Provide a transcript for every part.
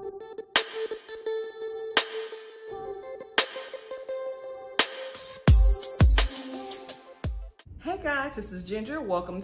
Hey guys, this is Ginger. Welcome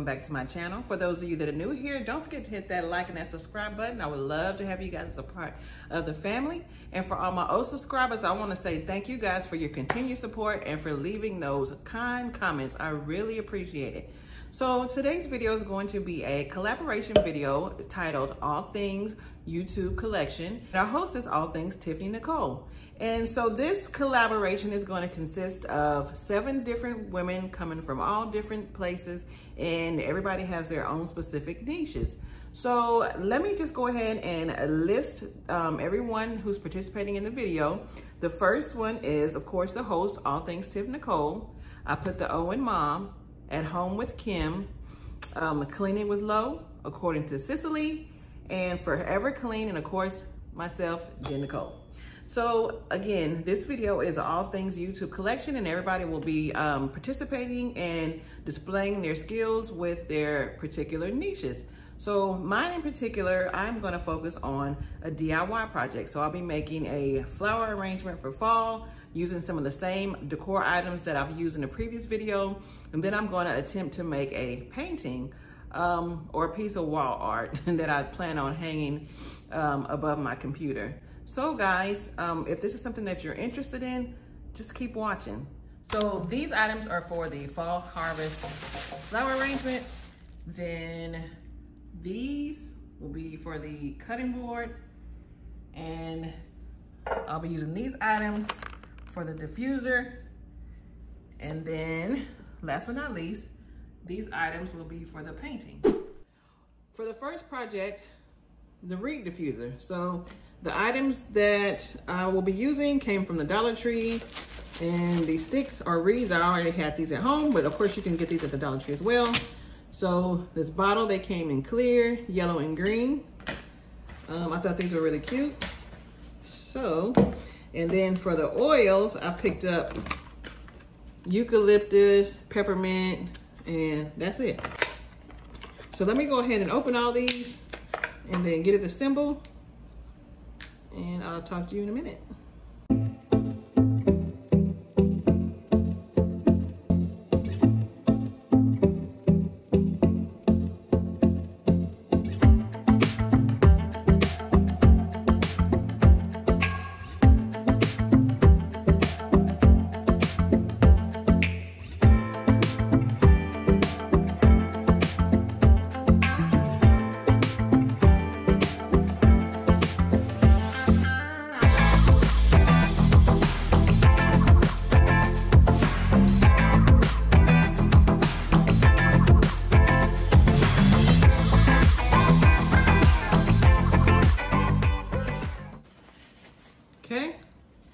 back to my channel. For those of you that are new here, don't forget to hit that like and that subscribe button. I would love to have you guys as a part of the family. And for all my old subscribers, I want to say thank you guys for your continued support and for leaving those kind comments. I really appreciate it. So today's video is going to be a collaboration video titled All Things YouTube Collection. And our host is All Things Tiffany Nicole. And so this collaboration is going to consist of 7 different women coming from all different places, and everybody has their own specific niches. So let me just go ahead and list everyone who's participating in the video. The first one is, of course, the host, All Things Tiff Nicole. I put the O in Mom, At Home with Kim, Cleaning with Lo, According to Cicely, and Forever Clean, and of course, myself, Jen Nicole. So again, this video is All Things YouTube Collection, and everybody will be participating and displaying their skills with their particular niches. So mine in particular, I'm gonna focus on a DIY project. So I'll be making a flower arrangement for fall using some of the same decor items that I've used in the previous video. And then I'm gonna attempt to make a painting or a piece of wall art that I plan on hanging above my computer. So guys, if this is something that you're interested in, just keep watching. So these items are for the fall harvest flower arrangement. Then these will be for the cutting board. And I'll be using these items for the diffuser. And then last but not least, these items will be for the painting. For the first project, the reed diffuser. So the items that I will be using came from the Dollar Tree, and these sticks or reeds, I already had these at home, but of course you can get these at the Dollar Tree as well. So this bottle, they came in clear, yellow, and green. I thought these were really cute. So, and then for the oils, I picked up eucalyptus, peppermint, and that's it. So let me go ahead and open all these and then get it assembled. And I'll talk to you in a minute.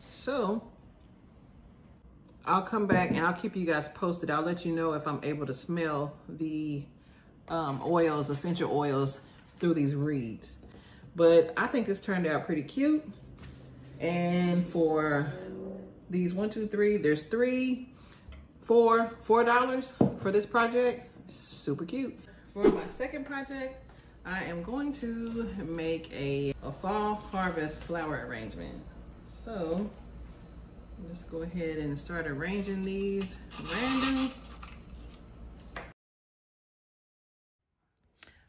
So I'll come back and I'll keep you guys posted. I'll let you know if I'm able to smell the oils, essential oils through these reeds. But I think this turned out pretty cute. And for these 1, 2, 3, there's $4 for this project. Super cute. For my second project, I am going to make a fall harvest flower arrangement. So let's go ahead and start arranging these random.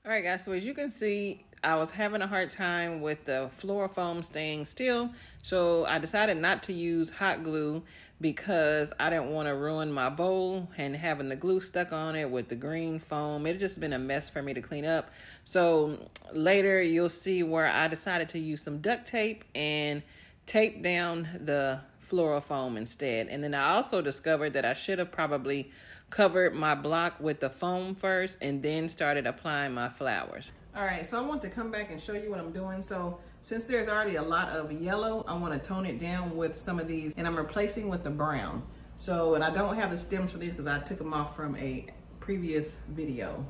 All right guys, so as you can see, I was having a hard time with the floral foam staying still. So I decided not to use hot glue because I didn't want to ruin my bowl and having the glue stuck on it with the green foam. It had just been a mess for me to clean up. So later you'll see where I decided to use some duct tape and tape down the floral foam instead. And then I also discovered that I should have probably covered my block with the foam first and then started applying my flowers. All right, so I want to come back and show you what I'm doing. So since there's already a lot of yellow, I want to tone it down with some of these, and I'm replacing with the brown. So, and I don't have the stems for these because I took them off from a previous video.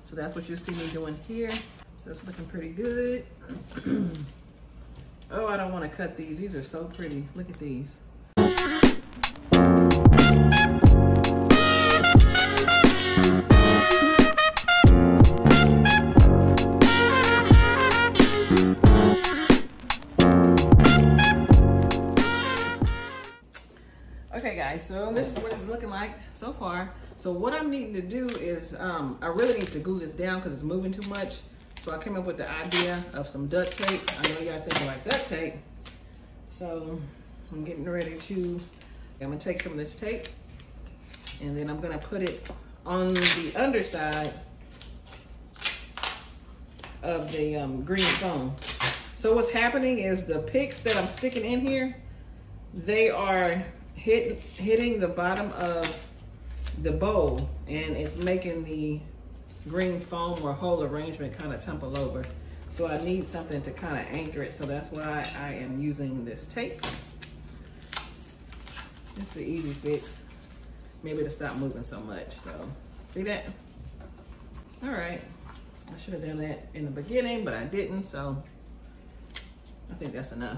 So that's what you'll see me doing here. So that's looking pretty good. Oh, I don't want to cut these. These are so pretty. Look at these. guys, so this is what it's looking like so far. So what I'm needing to do is, I really need to glue this down because it's moving too much. So I came up with the idea of some duct tape. I know y'all thinking like duct tape. So I'm getting ready to, I'm gonna take some of this tape and then I'm gonna put it on the underside of the green foam. So what's happening is the picks that I'm sticking in here, they are hitting the bottom of the bowl, and it's making the green foam or whole arrangement kind of tumble over. So I need something to kind of anchor it, so that's why I am using this tape. It's the easy fix, maybe to stop moving so much. So see that? All right, I should have done that in the beginning, but I didn't, so I think that's enough.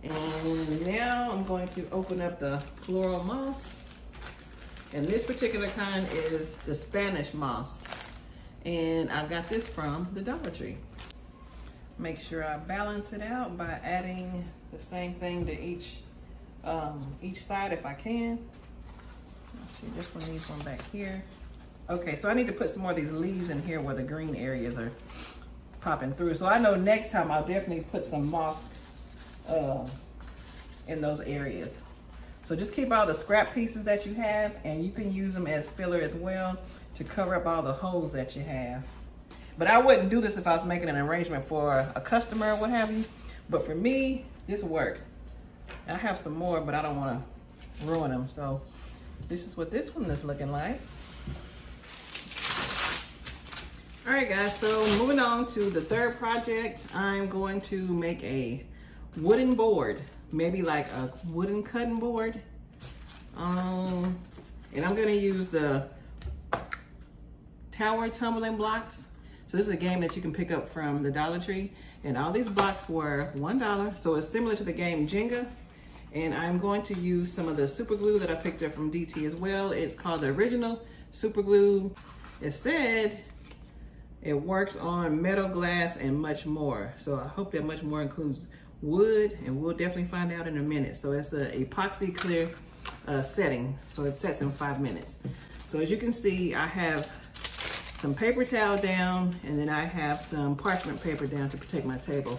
And now I'm going to open up the floral moss. And this particular kind is the Spanish moss. And I got this from the Dollar Tree. Make sure I balance it out by adding the same thing to each side if I can. Let's see, this one needs one back here. Okay, so I need to put some more of these leaves in here where the green areas are popping through. So I know next time I'll definitely put some moss in those areas. So just keep all the scrap pieces that you have, and you can use them as filler as well to cover up all the holes that you have. But I wouldn't do this if I was making an arrangement for a customer or what have you. But for me, this works. I have some more, but I don't want to ruin them. So this is what this one is looking like. All right, guys, so moving on to the third project, I'm going to make a wooden board, maybe like a wooden cutting board. And I'm gonna use the tower tumbling blocks. So this is a game that you can pick up from the Dollar Tree, and all these blocks were $1. So it's similar to the game Jenga. And I'm going to use some of the super glue that I picked up from DT as well. It's called the original super glue. It said it works on metal, glass, and much more. So I hope that much more includes wood, and we'll definitely find out in a minute. So it's a epoxy clear setting. So it sets in 5 minutes. So as you can see, I have some paper towel down, and then I have some parchment paper down to protect my table.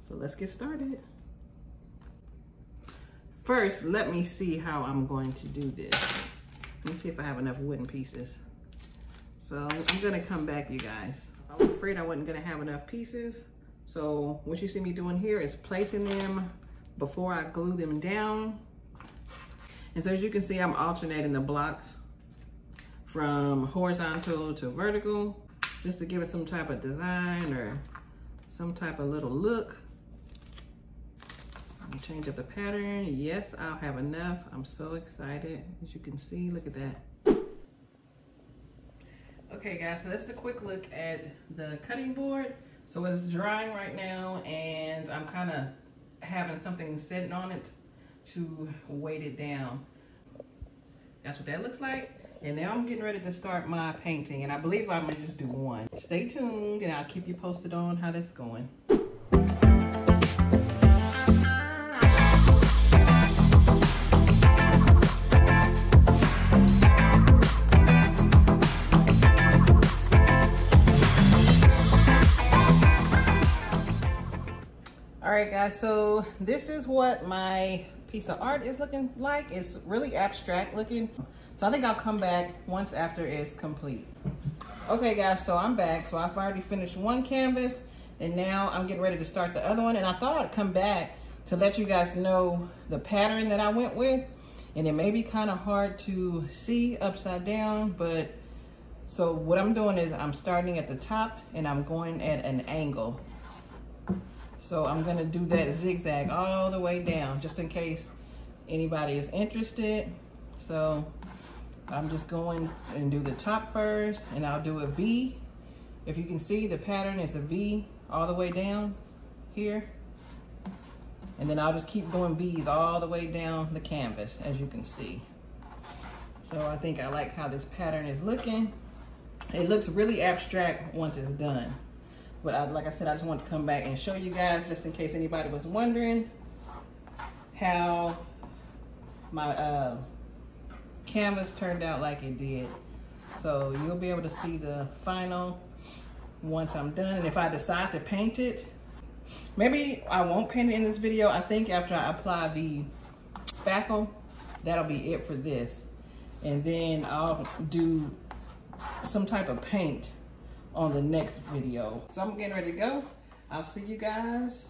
So let's get started. First, let me see how I'm going to do this. Let me see if I have enough wooden pieces. So I'm gonna come back, you guys. I was afraid I wasn't gonna have enough pieces. So what you see me doing here is placing them before I glue them down. And so as you can see, I'm alternating the blocks from horizontal to vertical, just to give it some type of design or some type of little look. I'll change up the pattern. Yes, I'll have enough. I'm so excited. As you can see, look at that. Okay guys, so that's a quick look at the cutting board. So it's drying right now, and I'm kind of having something sitting on it to weight it down. That's what that looks like. And now I'm getting ready to start my painting, and I believe I'm gonna just do one. Stay tuned, and I'll keep you posted on how this is going. All right, guys, so this is what my piece of art is looking like. It's really abstract looking. So I think I'll come back once after it's complete. Okay guys, so I'm back. So I've already finished one canvas, and now I'm getting ready to start the other one. And I thought I'd come back to let you guys know the pattern that I went with. And it may be kind of hard to see upside down, but so what I'm doing is I'm starting at the top and I'm going at an angle. So I'm gonna do that zigzag all the way down, just in case anybody is interested. So I'm just going and do the top first, and I'll do a V. If you can see, the pattern is a V all the way down here. And then I'll just keep doing V's all the way down the canvas, as you can see. So I think I like how this pattern is looking. It looks really abstract once it's done. But like I said, I just want to come back and show you guys, just in case anybody was wondering how my canvas turned out like it did. So you'll be able to see the final once I'm done. And if I decide to paint it, maybe I won't paint it in this video. I think after I apply the spackle, that'll be it for this. And then I'll do some type of paint on the next video. So I'm getting ready to go. I'll see you guys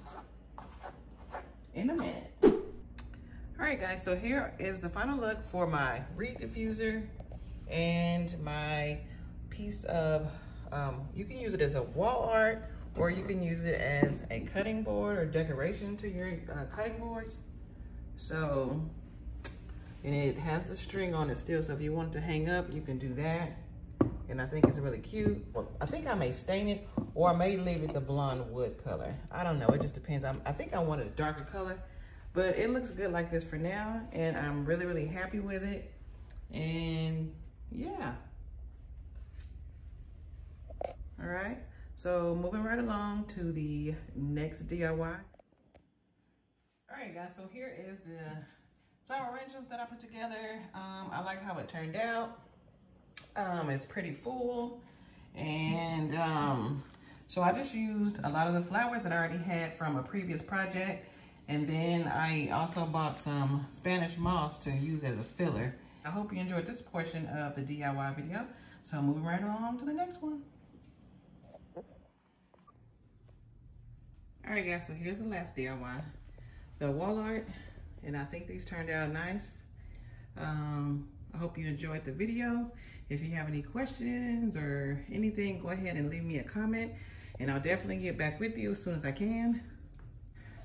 in a minute. All right guys, so here is the final look for my reed diffuser and my piece of, you can use it as a wall art, or you can use it as a cutting board or decoration to your cutting boards. So, and it has the string on it still, so if you want it to hang up, you can do that. And I think it's really cute. Well, I think I may stain it, or I may leave it the blonde wood color. I don't know, it just depends. I think I want a darker color, but it looks good like this for now, and I'm really, really happy with it. And yeah. All right, so moving right along to the next DIY. All right guys, so here is the flower arrangement that I put together. I like how it turned out. It's pretty full, and so I just used a lot of the flowers that I already had from a previous project, and then I also bought some Spanish moss to use as a filler. I hope you enjoyed this portion of the DIY video, so moving right along to the next one. All right guys, so here's the last DIY, the wall art, and I think these turned out nice. I hope you enjoyed the video. If you have any questions or anything, go ahead and leave me a comment, and I'll definitely get back with you as soon as I can.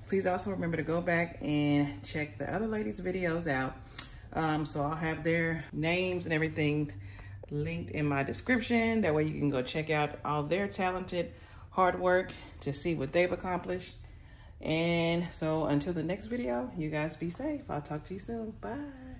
Please also remember to go back and check the other ladies' videos out. So I'll have their names and everything linked in my description. That way you can go check out all their talented hard work to see what they've accomplished. And so until the next video, you guys be safe. I'll talk to you soon. Bye.